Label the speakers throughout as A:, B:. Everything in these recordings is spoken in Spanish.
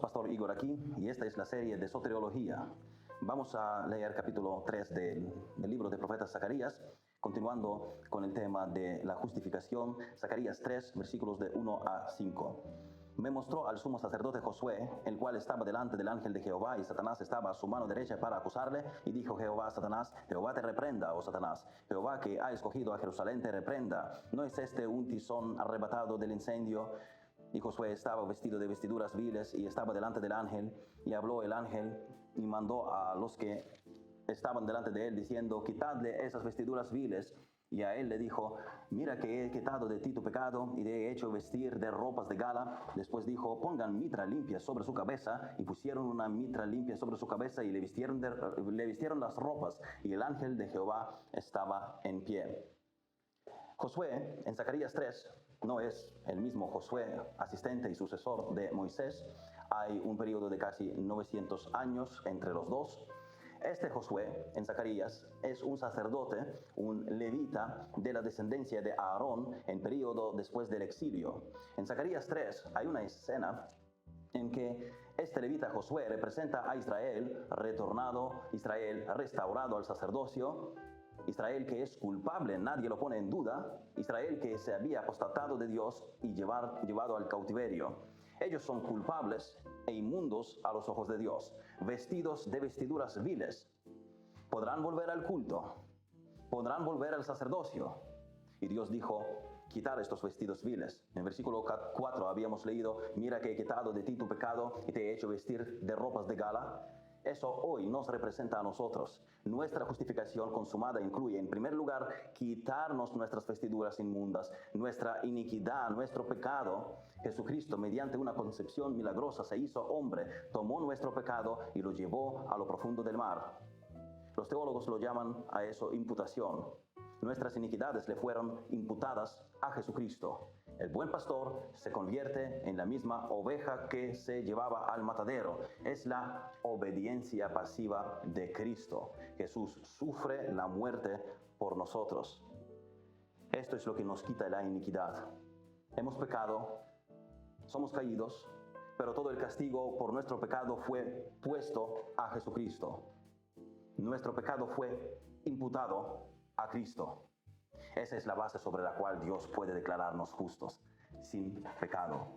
A: Pastor Igor aquí y esta es la serie de Soteriología. Vamos a leer capítulo 3 del libro del profeta Zacarías, continuando con el tema de la justificación. Zacarías 3, versículos de 1 a 5. Me mostró al sumo sacerdote Josué, el cual estaba delante del ángel de Jehová, y Satanás estaba a su mano derecha para acusarle, y dijo Jehová a Satanás: Jehová te reprenda, oh Satanás. Jehová, que ha escogido a Jerusalén, te reprenda. ¿No es este un tizón arrebatado del incendio? Y Josué estaba vestido de vestiduras viles y estaba delante del ángel, y habló el ángel y mandó a los que estaban delante de él diciendo: quitadle esas vestiduras viles. Y a él le dijo: mira que he quitado de ti tu pecado y te he hecho vestir de ropas de gala. Después dijo: pongan mitra limpia sobre su cabeza. Y pusieron una mitra limpia sobre su cabeza y le vistieron las ropas. Y el ángel de Jehová estaba en pie. Josué, en Zacarías 3, no es el mismo Josué, asistente y sucesor de Moisés. Hay un periodo de casi 900 años entre los dos. Este Josué, en Zacarías, es un sacerdote, un levita de la descendencia de Aarón en periodo después del exilio. En Zacarías 3 hay una escena en que este levita Josué representa a Israel retornado, Israel restaurado al sacerdocio, Israel que es culpable, nadie lo pone en duda, Israel que se había apostatado de Dios y llevado al cautiverio. Ellos son culpables e inmundos a los ojos de Dios, vestidos de vestiduras viles. Podrán volver al culto, podrán volver al sacerdocio. Y Dios dijo: quitar estos vestidos viles. En el versículo 4 habíamos leído: mira que he quitado de ti tu pecado y te he hecho vestir de ropas de gala. Eso hoy nos representa a nosotros. Nuestra justificación consumada incluye, en primer lugar, quitarnos nuestras vestiduras inmundas, nuestra iniquidad, nuestro pecado. Jesucristo, mediante una concepción milagrosa, se hizo hombre, tomó nuestro pecado y lo llevó a lo profundo del mar. Los teólogos lo llaman a eso imputación. Nuestras iniquidades le fueron imputadas a Jesucristo. El buen pastor se convierte en la misma oveja que se llevaba al matadero. Es la obediencia pasiva de Cristo. Jesús sufre la muerte por nosotros. Esto es lo que nos quita la iniquidad. Hemos pecado, somos caídos, pero todo el castigo por nuestro pecado fue puesto a Jesucristo. Nuestro pecado fue imputado a Cristo. Esa es la base sobre la cual Dios puede declararnos justos, sin pecado.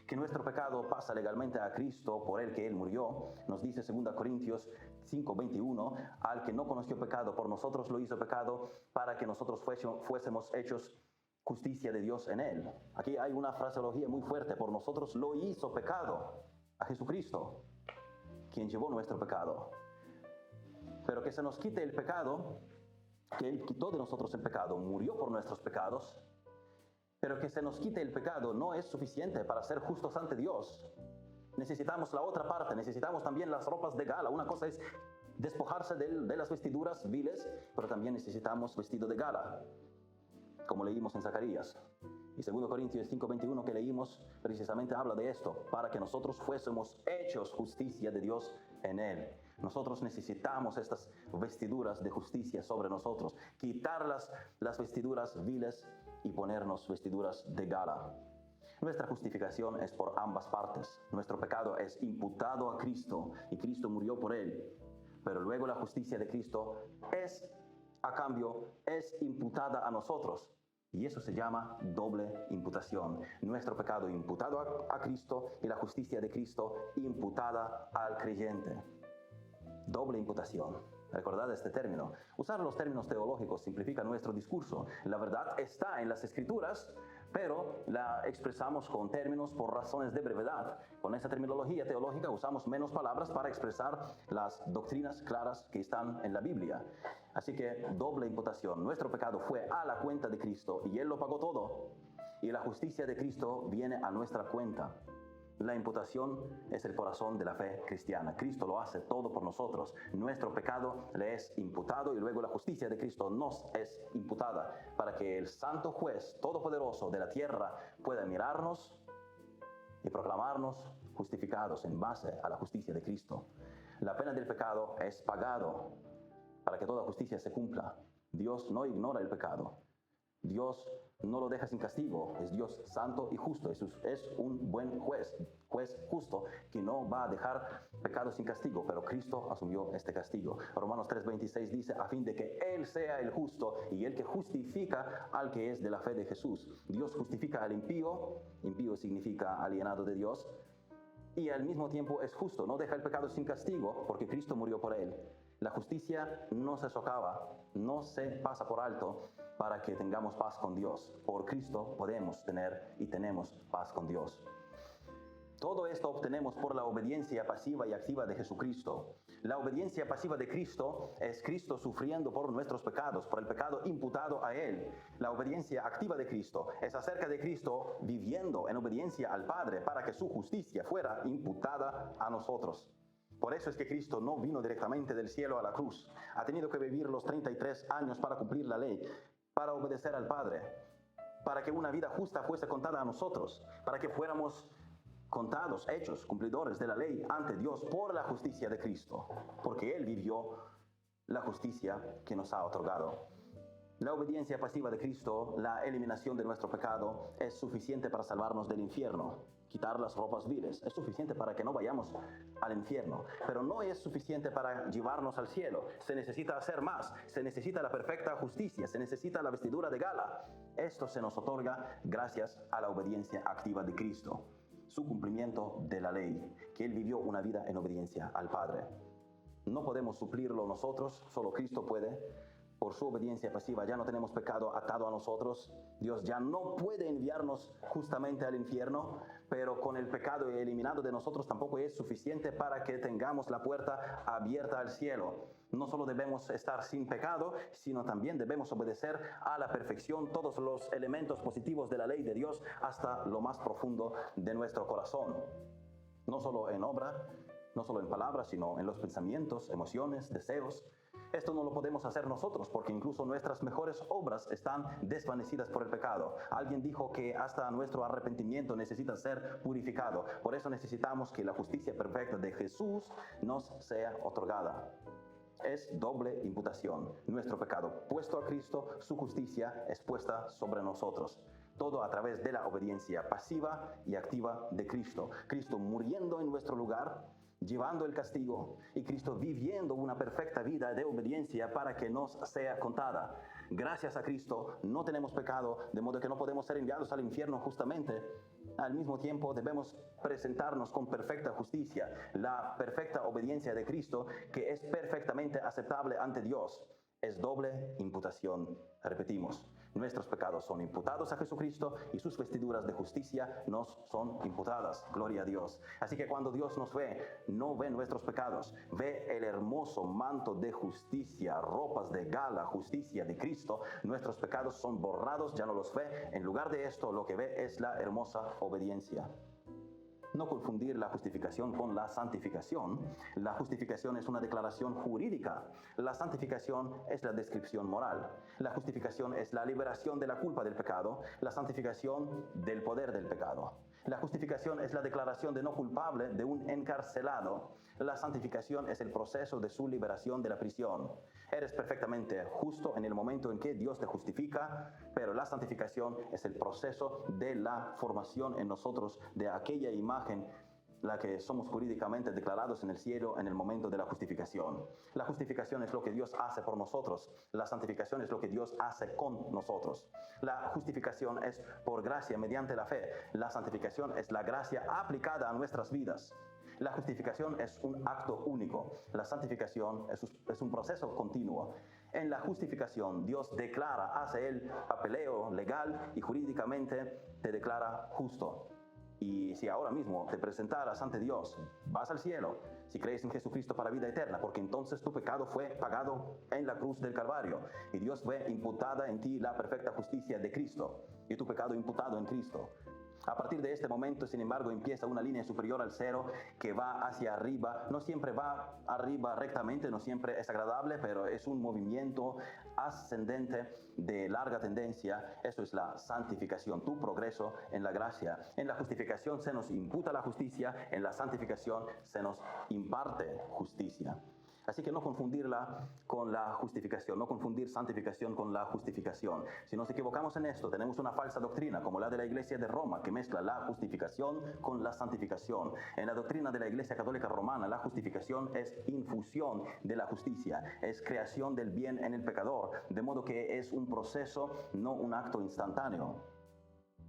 A: Que nuestro pecado pasa legalmente a Cristo, por el que Él murió, nos dice 2 Corintios 5:21, al que no conoció pecado, por nosotros lo hizo pecado, para que nosotros fuésemos hechos justicia de Dios en Él. Aquí hay una fraseología muy fuerte: por nosotros lo hizo pecado, a Jesucristo, quien llevó nuestro pecado. Pero que se nos quite el pecado, que Él quitó de nosotros el pecado, murió por nuestros pecados, pero que se nos quite el pecado no es suficiente para ser justos ante Dios. Necesitamos la otra parte, necesitamos también las ropas de gala. Una cosa es despojarse de las vestiduras viles, pero también necesitamos vestido de gala, como leímos en Zacarías. Y 2 Corintios 5:21 que leímos precisamente habla de esto: para que nosotros fuésemos hechos justicia de Dios en Él. Nosotros necesitamos estas vestiduras de justicia sobre nosotros, quitar las vestiduras viles y ponernos vestiduras de gala. Nuestra justificación es por ambas partes. Nuestro pecado es imputado a Cristo y Cristo murió por él. Pero luego la justicia de Cristo a cambio, es imputada a nosotros. Y eso se llama doble imputación. Nuestro pecado imputado a Cristo y la justicia de Cristo imputada al creyente. Doble imputación. Recordad este término. Usar los términos teológicos simplifica nuestro discurso. La verdad está en las Escrituras, pero la expresamos con términos por razones de brevedad. Con esta terminología teológica usamos menos palabras para expresar las doctrinas claras que están en la Biblia. Así que doble imputación. Nuestro pecado fue a la cuenta de Cristo y Él lo pagó todo. Y la justicia de Cristo viene a nuestra cuenta. La imputación es el corazón de la fe cristiana. Cristo lo hace todo por nosotros. Nuestro pecado le es imputado y luego la justicia de Cristo nos es imputada para que el santo juez todopoderoso de la tierra pueda mirarnos y proclamarnos justificados en base a la justicia de Cristo. La pena del pecado es pagado para que toda justicia se cumpla. Dios no ignora el pecado. Dios no lo deja sin castigo, es Dios santo y justo, es un buen juez justo que no va a dejar pecados sin castigo, pero Cristo asumió este castigo. Romanos 3:26 dice, a fin de que Él sea el justo y el que justifica al que es de la fe de Jesús. Dios justifica al impío, impío significa alienado de Dios, y al mismo tiempo es justo, no deja el pecado sin castigo porque Cristo murió por él. La justicia no se socava, no se pasa por alto para que tengamos paz con Dios. Por Cristo podemos tener y tenemos paz con Dios. Todo esto obtenemos por la obediencia pasiva y activa de Jesucristo. La obediencia pasiva de Cristo es Cristo sufriendo por nuestros pecados, por el pecado imputado a Él. La obediencia activa de Cristo es acerca de Cristo viviendo en obediencia al Padre para que su justicia fuera imputada a nosotros. Por eso es que Cristo no vino directamente del cielo a la cruz. Ha tenido que vivir los 33 años para cumplir la ley, para obedecer al Padre, para que una vida justa fuese contada a nosotros, para que fuéramos contados, hechos, cumplidores de la ley ante Dios por la justicia de Cristo, porque Él vivió la justicia que nos ha otorgado. La obediencia pasiva de Cristo, la eliminación de nuestro pecado, es suficiente para salvarnos del infierno. Quitar las ropas viles es suficiente para que no vayamos al infierno, pero no es suficiente para llevarnos al cielo. Se necesita hacer más, se necesita la perfecta justicia, se necesita la vestidura de gala. Esto se nos otorga gracias a la obediencia activa de Cristo, su cumplimiento de la ley, que Él vivió una vida en obediencia al Padre. No podemos suplirlo nosotros, solo Cristo puede. Por su obediencia pasiva ya no tenemos pecado atado a nosotros. Dios ya no puede enviarnos justamente al infierno, pero con el pecado eliminado de nosotros tampoco es suficiente para que tengamos la puerta abierta al cielo. No solo debemos estar sin pecado, sino también debemos obedecer a la perfección todos los elementos positivos de la ley de Dios hasta lo más profundo de nuestro corazón. No solo en obra, no solo en palabras, sino en los pensamientos, emociones, deseos. Esto no lo podemos hacer nosotros porque incluso nuestras mejores obras están desvanecidas por el pecado. Alguien dijo que hasta nuestro arrepentimiento necesita ser purificado. Por eso necesitamos que la justicia perfecta de Jesús nos sea otorgada. Es doble imputación. Nuestro pecado puesto a Cristo, su justicia es puesta sobre nosotros. Todo a través de la obediencia pasiva y activa de Cristo. Cristo muriendo en nuestro lugar, llevando el castigo, y Cristo viviendo una perfecta vida de obediencia para que nos sea contada. Gracias a Cristo no tenemos pecado, de modo que no podemos ser enviados al infierno justamente. Al mismo tiempo debemos presentarnos con perfecta justicia, la perfecta obediencia de Cristo, que es perfectamente aceptable ante Dios. Es doble imputación. Repetimos, nuestros pecados son imputados a Jesucristo y sus vestiduras de justicia nos son imputadas. Gloria a Dios. Así que cuando Dios nos ve, no ve nuestros pecados, ve el hermoso manto de justicia, ropas de gala, justicia de Cristo. Nuestros pecados son borrados, ya no los ve. En lugar de esto, lo que ve es la hermosa obediencia. No confundir la justificación con la santificación. La justificación es una declaración jurídica. La santificación es la descripción moral. La justificación es la liberación de la culpa del pecado. La santificación del poder del pecado. La justificación es la declaración de no culpable de un encarcelado. La santificación es el proceso de su liberación de la prisión. Eres perfectamente justo en el momento en que Dios te justifica, pero la santificación es el proceso de la formación en nosotros de aquella imagen, la que somos jurídicamente declarados en el cielo en el momento de la justificación. La justificación es lo que Dios hace por nosotros. La santificación es lo que Dios hace con nosotros. La justificación es por gracia mediante la fe. La santificación es la gracia aplicada a nuestras vidas. La justificación es un acto único. La santificación es un proceso continuo. En la justificación, Dios declara, hace el papeleo legal y jurídicamente te declara justo. Y si ahora mismo te presentaras ante Dios, vas al cielo, si crees en Jesucristo para vida eterna, porque entonces tu pecado fue pagado en la cruz del Calvario, y Dios ve imputada en ti la perfecta justicia de Cristo, y tu pecado imputado en Cristo. A partir de este momento, sin embargo, empieza una línea superior al cero que va hacia arriba. No siempre va arriba rectamente, no siempre es agradable, pero es un movimiento ascendente de larga tendencia. Eso es la santificación, tu progreso en la gracia. En la justificación se nos imputa la justicia, en la santificación se nos imparte justicia. Así que no confundirla con la justificación, no confundir santificación con la justificación. Si nos equivocamos en esto, tenemos una falsa doctrina como la de la Iglesia de Roma, que mezcla la justificación con la santificación. En la doctrina de la Iglesia Católica Romana, la justificación es infusión de la justicia, es creación del bien en el pecador, de modo que es un proceso, no un acto instantáneo.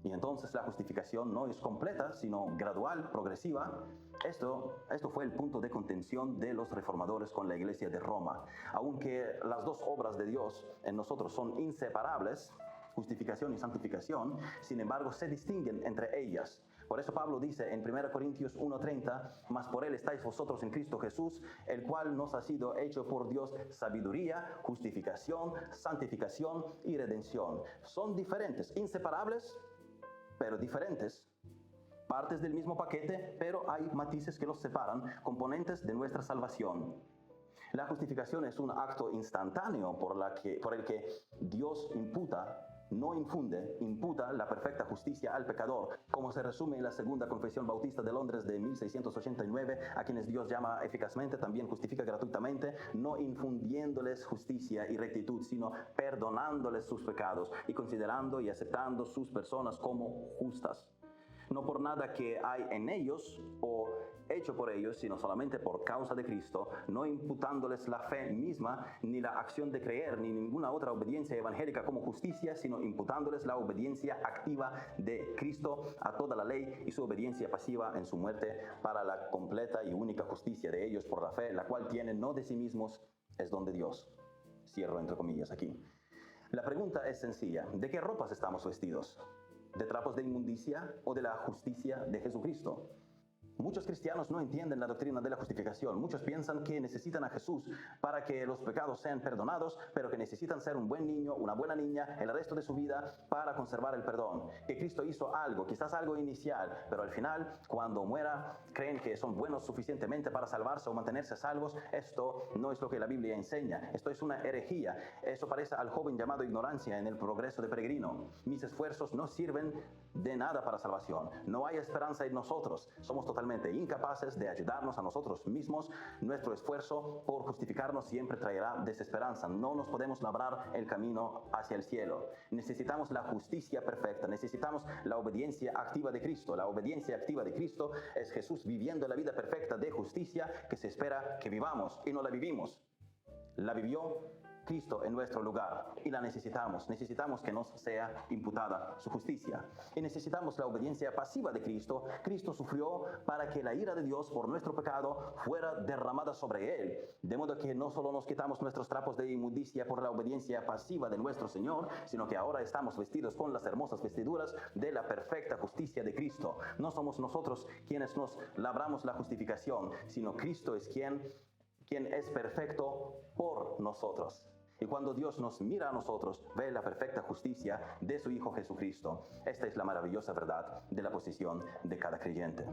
A: Y entonces la justificación no es completa, sino gradual, progresiva. Esto fue el punto de contención de los reformadores con la Iglesia de Roma. Aunque las dos obras de Dios en nosotros son inseparables, justificación y santificación, sin embargo se distinguen entre ellas. Por eso Pablo dice en 1 Corintios 1:30, mas por él estáis vosotros en Cristo Jesús, el cual nos ha sido hecho por Dios sabiduría, justificación, santificación y redención. Son diferentes, inseparables, pero diferentes, partes del mismo paquete, pero hay matices que los separan, componentes de nuestra salvación. La justificación es un acto instantáneo por el que Dios imputa la perfecta justicia al pecador, como se resume en la Segunda Confesión Bautista de Londres de 1689, a quienes Dios llama eficazmente, también justifica gratuitamente, no infundiéndoles justicia y rectitud, sino perdonándoles sus pecados y considerando y aceptando sus personas como justas. No por nada que hay en ellos o hecho por ellos, sino solamente por causa de Cristo, no imputándoles la fe misma, ni la acción de creer, ni ninguna otra obediencia evangélica como justicia, sino imputándoles la obediencia activa de Cristo a toda la ley y su obediencia pasiva en su muerte para la completa y única justicia de ellos por la fe, la cual tienen no de sí mismos, es don de Dios. Cierro entre comillas aquí. La pregunta es sencilla: ¿de qué ropas estamos vestidos? ¿De trapos de inmundicia o de la justicia de Jesucristo? Muchos cristianos no entienden la doctrina de la justificación. Muchos piensan que necesitan a Jesús para que los pecados sean perdonados, pero que necesitan ser un buen niño, una buena niña el resto de su vida para conservar el perdón. Que Cristo hizo algo, quizás algo inicial, pero al final, cuando muera, creen que son buenos suficientemente para salvarse o mantenerse salvos. Esto no es lo que la Biblia enseña. Esto es una herejía. Eso parece al joven llamado ignorancia en el progreso de Peregrino. Mis esfuerzos no sirven de nada para salvación. No hay esperanza en nosotros. Somos totalmente incapaces de ayudarnos a nosotros mismos. Nuestro esfuerzo por justificarnos siempre traerá desesperanza. No nos podemos labrar el camino hacia el cielo. Necesitamos la justicia perfecta. Necesitamos la obediencia activa de Cristo. La obediencia activa de Cristo es Jesús viviendo la vida perfecta de justicia que se espera que vivamos, y no la vivimos. La vivió Cristo en nuestro lugar y la necesitamos que nos sea imputada su justicia. Y necesitamos la obediencia pasiva de Cristo. Cristo sufrió para que la ira de Dios por nuestro pecado fuera derramada sobre Él. De modo que no solo nos quitamos nuestros trapos de inmundicia por la obediencia pasiva de nuestro Señor, sino que ahora estamos vestidos con las hermosas vestiduras de la perfecta justicia de Cristo. No somos nosotros quienes nos labramos la justificación, sino Cristo es quien es perfecto por nosotros. Y cuando Dios nos mira a nosotros, ve la perfecta justicia de su Hijo Jesucristo. Esta es la maravillosa verdad de la posición de cada creyente.